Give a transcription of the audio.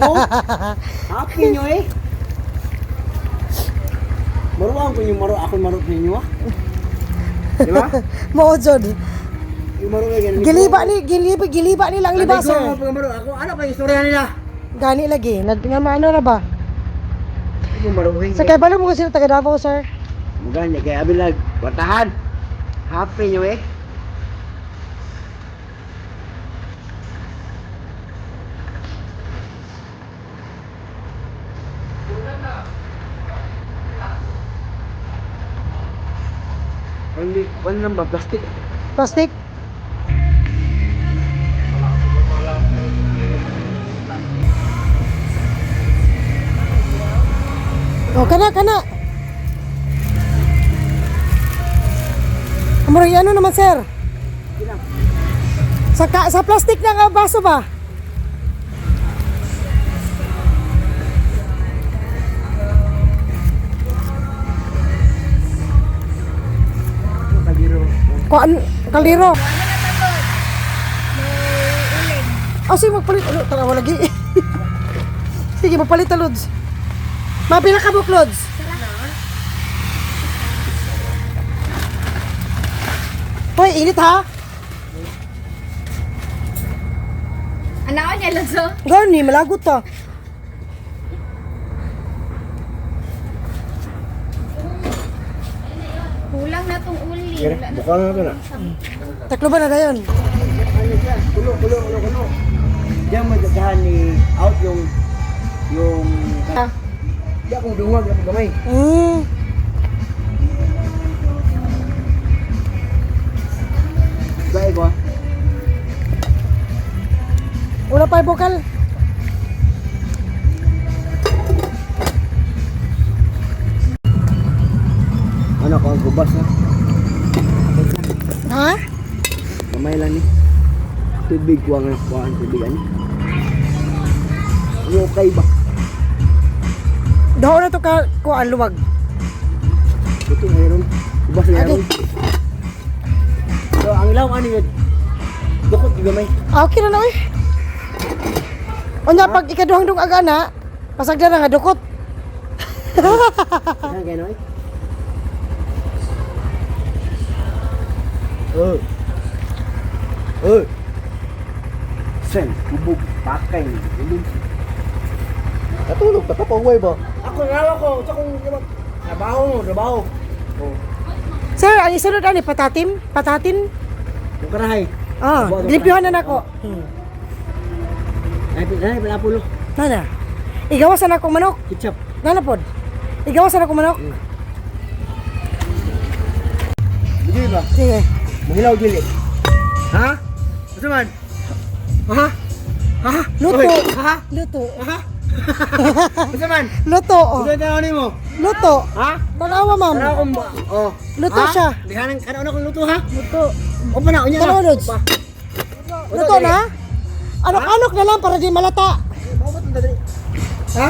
ko. Happy nyo eh. Maruan ko yung maro. Ako maro sa inyo ah. Di ba? Maojod. Yung maro eh. Giliba ni lang liba, sir. Ako, ano pa yung istorya nila? Gani lagi. Nga maano na ba? Yung maro eh. Sa kay balo mo kasi taga Davao, sir. Maganda, kaya abilag. Watahan. Happy nyo eh. Ano lang ba? Plastic? Plastic. Oh, kana. Amor, ano naman, sir? Sa plastic na nga baso ba? Kaliro. Oh, sige, magpalit. Ano, tarawa lagi. Sige, magpalit na, Lods. Mapila ka buk, Lods. Hoy, init ha? Anaon niya, Lods? Gani, malagot to. Kulang na tong uli. Bukal na ito na. Taklo ba na dayon? Ano siya? Kulo. Diyan magdadahan ni out yung di akong dungag, akong gamay. Gaya ko ah. Wala pa yung bukal. Ano ko ang kubas na? Ha? Kamay lang ni. Tubig ko ang tubig ani. Ano okay ba? Daw na to ka kuan luwag. Ito mayroon. Kubas na Agi. mayroon. So ang ilaw ano yun? Dukot gamay. Okay na na eh. Onya pag ikaduhang aga na, pasagda na nga dukot. Saan gano'n eh? Sen, bubog, pakay. Katulog, katapaway ba? Ako nalawa ko, sa kong trabaho. Oh. Sir, ang isunod ani patatim? Patatin? Yung karahay. Ah, gilipihan na nako. Ay, palapulo. Nana. Igawasan ako manok. Ketchup. Nana pod. Igawasan ako manok. Hindi ba? Sige. Mahilaw gili. Ha? Asa man? Ha? Ha? Luto. Oy, ha? Luto. Ha? Asa man? Luto. Oh. Ito tawag mo. Luto. Ha? Tanawa, ma'am. Tara akong oh. Luto Ha? siya. Dihanan ano kung luto ha? Luto. O pa na, unya na. Tanawa, Lods. Pa. Luto na? Anok-anok na lang para di malata. Ha?